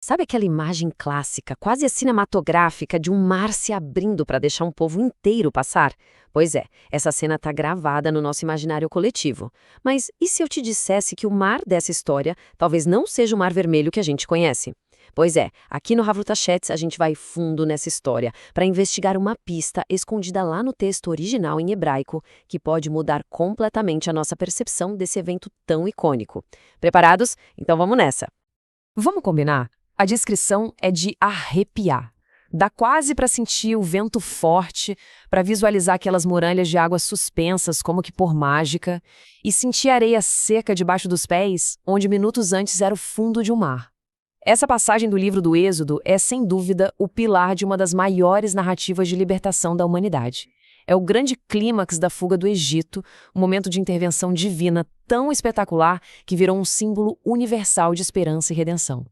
Sabe aquela imagem clássica, quase cinematográfica, de um mar se abrindo para deixar um povo inteiro passar? Pois é, essa cena está gravada no nosso imaginário coletivo. Mas e se eu te dissesse que o mar dessa história talvez não seja o Mar Vermelho que a gente conhece? Pois é, aqui no Havruta Chats a gente vai fundo nessa história para investigar uma pista escondida lá no texto original em hebraico que pode mudar completamente a nossa percepção desse evento tão icônico. Preparados? Então vamos nessa! Vamos combinar? A descrição é de arrepiar. Dá quase para sentir o vento forte, para visualizar aquelas muralhas de água suspensas como que por mágica, e sentir a areia seca debaixo dos pés, onde minutos antes era o fundo de um mar. Essa passagem do livro do Êxodo é, sem dúvida, o pilar de uma das maiores narrativas de libertação da humanidade. É o grande clímax da fuga do Egito, um momento de intervenção divina tão espetacular que virou um símbolo universal de esperança e redenção.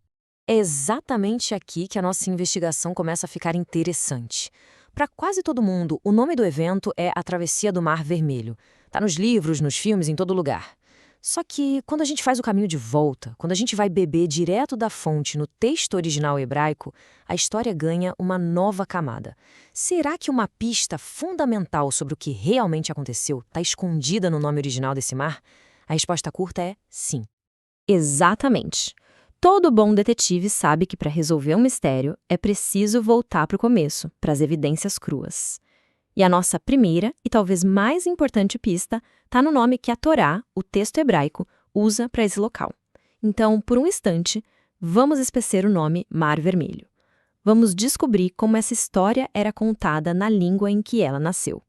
É exatamente aqui que a nossa investigação começa a ficar interessante. Para quase todo mundo, o nome do evento é a Travessia do Mar Vermelho. Está nos livros, nos filmes, em todo lugar. Só que, quando a gente faz o caminho de volta, quando a gente vai beber direto da fonte no texto original hebraico, a história ganha uma nova camada. Será que uma pista fundamental sobre o que realmente aconteceu está escondida no nome original desse mar? A resposta curta é sim. Exatamente. Todo bom detetive sabe que para resolver um mistério é preciso voltar para o começo, para as evidências cruas. E a nossa primeira e talvez mais importante pista está no nome que a Torá, o texto hebraico, usa para esse local. Então, por um instante, vamos esquecer o nome Mar Vermelho. Vamos descobrir como essa história era contada na língua em que ela nasceu.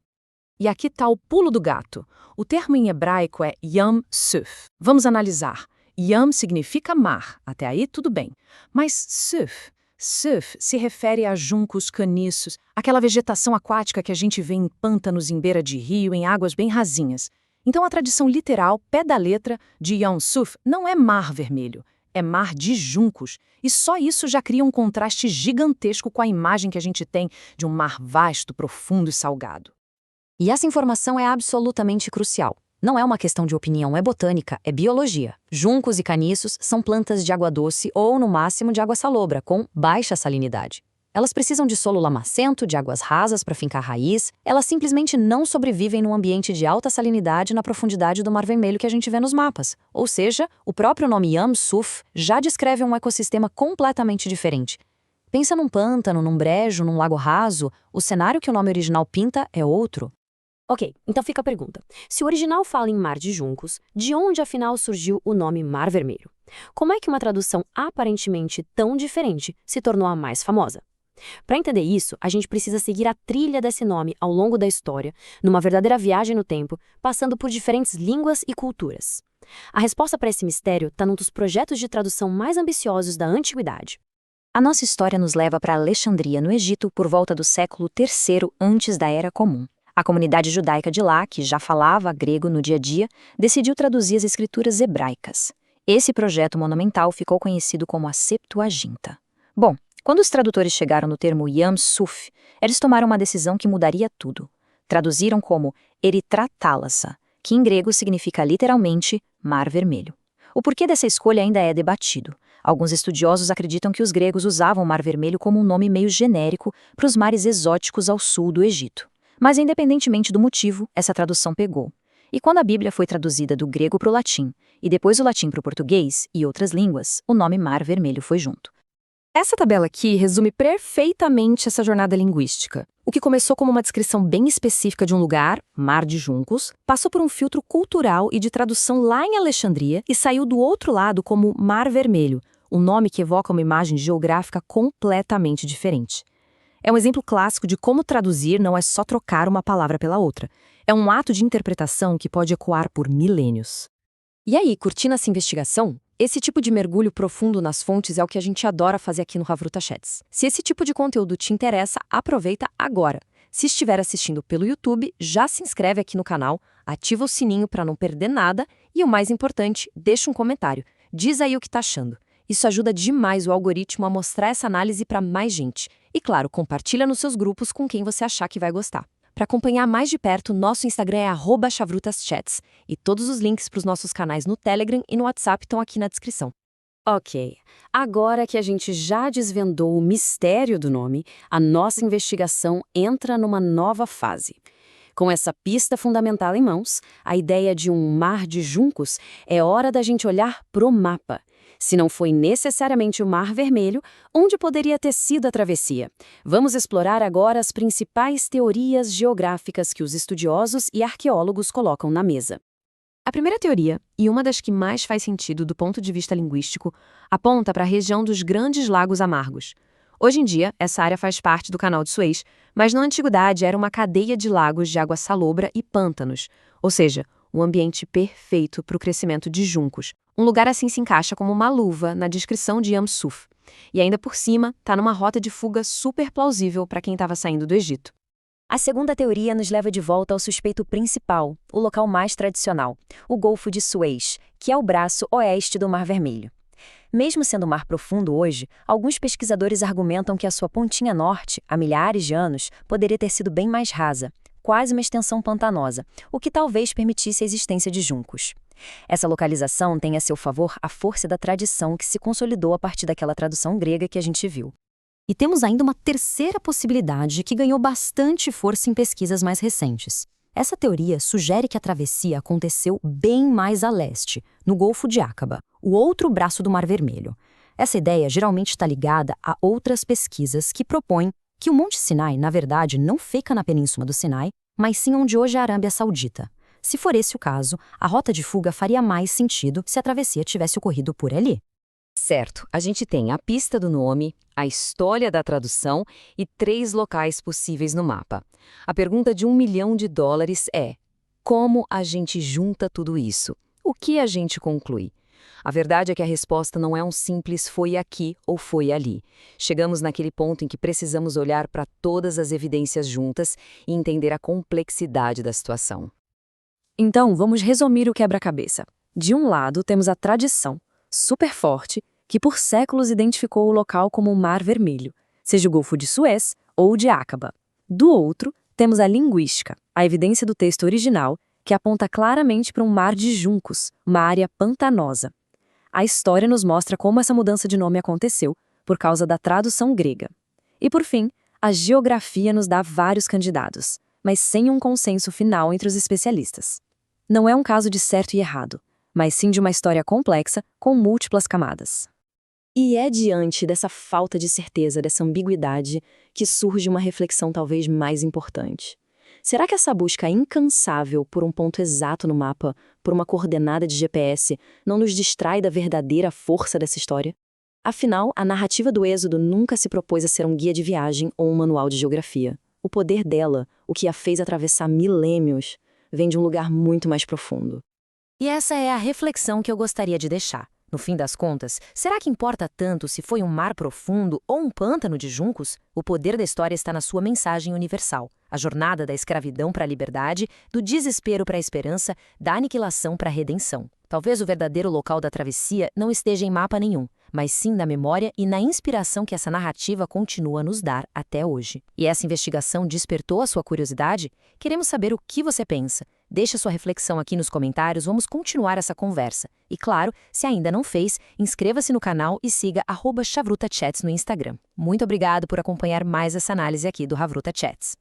E aqui está o pulo do gato. O termo em hebraico é Yam Suf. Vamos analisar. Yam significa mar, até aí tudo bem. Mas Suf se refere a juncos, caniços, aquela vegetação aquática que a gente vê em pântanos em beira de rio, em águas bem rasinhas. Então a tradição literal, pé da letra, de Yam Suf não é mar vermelho, é mar de juncos. E só isso já cria um contraste gigantesco com a imagem que a gente tem de um mar vasto, profundo e salgado. E essa informação é absolutamente crucial. Não é uma questão de opinião, é botânica, é biologia. Juncos e caniços são plantas de água doce ou, no máximo, de água salobra, com baixa salinidade. Elas precisam de solo lamacento, de águas rasas para fincar raiz. Elas simplesmente não sobrevivem num ambiente de alta salinidade na profundidade do Mar Vermelho que a gente vê nos mapas. Ou seja, o próprio nome Yam Suf já descreve um ecossistema completamente diferente. Pensa num pântano, num brejo, num lago raso. O cenário que o nome original pinta é outro. Ok, então fica a pergunta. Se o original fala em mar de juncos, de onde afinal surgiu o nome Mar Vermelho? Como é que uma tradução aparentemente tão diferente se tornou a mais famosa? Para entender isso, a gente precisa seguir a trilha desse nome ao longo da história, numa verdadeira viagem no tempo, passando por diferentes línguas e culturas. A resposta para esse mistério está num dos projetos de tradução mais ambiciosos da antiguidade. A nossa história nos leva para Alexandria, no Egito, por volta do século III antes da Era Comum. A comunidade judaica de lá, que já falava grego no dia a dia, decidiu traduzir as escrituras hebraicas. Esse projeto monumental ficou conhecido como a Septuaginta. Bom, quando os tradutores chegaram no termo Yam Suf, eles tomaram uma decisão que mudaria tudo. Traduziram como Erithrá Thalassa, que em grego significa literalmente Mar Vermelho. O porquê dessa escolha ainda é debatido. Alguns estudiosos acreditam que os gregos usavam o Mar Vermelho como um nome meio genérico para os mares exóticos ao sul do Egito. Mas, independentemente do motivo, essa tradução pegou. E quando a Bíblia foi traduzida do grego para o latim, e depois do latim para o português e outras línguas, o nome Mar Vermelho foi junto. Essa tabela aqui resume perfeitamente essa jornada linguística. O que começou como uma descrição bem específica de um lugar, Mar de Juncos, passou por um filtro cultural e de tradução lá em Alexandria e saiu do outro lado como Mar Vermelho, um nome que evoca uma imagem geográfica completamente diferente. É um exemplo clássico de como traduzir não é só trocar uma palavra pela outra. É um ato de interpretação que pode ecoar por milênios. E aí, curtindo essa investigação? Esse tipo de mergulho profundo nas fontes é o que a gente adora fazer aqui no Havruta Chats. Se esse tipo de conteúdo te interessa, aproveita agora. Se estiver assistindo pelo YouTube, já se inscreve aqui no canal, ativa o sininho para não perder nada e, o mais importante, deixa um comentário. Diz aí o que tá achando. Isso ajuda demais o algoritmo a mostrar essa análise para mais gente. E claro, compartilha nos seus grupos com quem você achar que vai gostar. Para acompanhar mais de perto, nosso Instagram é @chavrutas chats e todos os links para os nossos canais no Telegram e no WhatsApp estão aqui na descrição. Ok, agora que a gente já desvendou o mistério do nome, a nossa investigação entra numa nova fase. Com essa pista fundamental em mãos, a ideia de um mar de juncos, é hora da gente olhar pro mapa. Se não foi necessariamente o Mar Vermelho, onde poderia ter sido a travessia? Vamos explorar agora as principais teorias geográficas que os estudiosos e arqueólogos colocam na mesa. A primeira teoria, e uma das que mais faz sentido do ponto de vista linguístico, aponta para a região dos Grandes Lagos Amargos. Hoje em dia, essa área faz parte do Canal de Suez, mas na antiguidade era uma cadeia de lagos de água salobra e pântanos, ou seja, um ambiente perfeito para o crescimento de juncos. Um lugar assim se encaixa como uma luva na descrição de Yam Suf. E ainda por cima, está numa rota de fuga super plausível para quem estava saindo do Egito. A segunda teoria nos leva de volta ao suspeito principal, o local mais tradicional, o Golfo de Suez, que é o braço oeste do Mar Vermelho. Mesmo sendo um mar profundo hoje, alguns pesquisadores argumentam que a sua pontinha norte, há milhares de anos, poderia ter sido bem mais rasa, quase uma extensão pantanosa, o que talvez permitisse a existência de juncos. Essa localização tem a seu favor a força da tradição que se consolidou a partir daquela tradução grega que a gente viu. E temos ainda uma terceira possibilidade que ganhou bastante força em pesquisas mais recentes. Essa teoria sugere que a travessia aconteceu bem mais a leste, no Golfo de Aqaba, o outro braço do Mar Vermelho. Essa ideia geralmente está ligada a outras pesquisas que propõem que o Monte Sinai, na verdade, não fica na Península do Sinai, mas sim onde hoje é a Arábia Saudita. Se for esse o caso, a rota de fuga faria mais sentido se a travessia tivesse ocorrido por ali. Certo, a gente tem a pista do nome, a história da tradução e 3 locais possíveis no mapa. A pergunta de $1 milhão é: como a gente junta tudo isso? O que a gente conclui? A verdade é que a resposta não é um simples foi aqui ou foi ali. Chegamos naquele ponto em que precisamos olhar para todas as evidências juntas e entender a complexidade da situação. Então, vamos resumir o quebra-cabeça. De um lado, temos a tradição, super forte, que por séculos identificou o local como o Mar Vermelho, seja o Golfo de Suez ou de Aqaba. Do outro, temos a linguística, a evidência do texto original, que aponta claramente para um mar de juncos, uma área pantanosa. A história nos mostra como essa mudança de nome aconteceu, por causa da tradução grega. E por fim, a geografia nos dá vários candidatos, mas sem um consenso final entre os especialistas. Não é um caso de certo e errado, mas sim de uma história complexa com múltiplas camadas. E é diante dessa falta de certeza, dessa ambiguidade, que surge uma reflexão talvez mais importante. Será que essa busca incansável por um ponto exato no mapa, por uma coordenada de GPS, não nos distrai da verdadeira força dessa história? Afinal, a narrativa do Êxodo nunca se propôs a ser um guia de viagem ou um manual de geografia. O poder dela, o que a fez atravessar milênios, vem de um lugar muito mais profundo. E essa é a reflexão que eu gostaria de deixar. No fim das contas, será que importa tanto se foi um mar profundo ou um pântano de juncos? O poder da história está na sua mensagem universal. A jornada da escravidão para a liberdade, do desespero para a esperança, da aniquilação para a redenção. Talvez o verdadeiro local da travessia não esteja em mapa nenhum, mas sim na memória e na inspiração que essa narrativa continua a nos dar até hoje. E essa investigação despertou a sua curiosidade? Queremos saber o que você pensa. Deixe sua reflexão aqui nos comentários, vamos continuar essa conversa. E claro, se ainda não fez, inscreva-se no canal e siga @chavrutachats no Instagram. Muito obrigado por acompanhar mais essa análise aqui do Havruta Chats.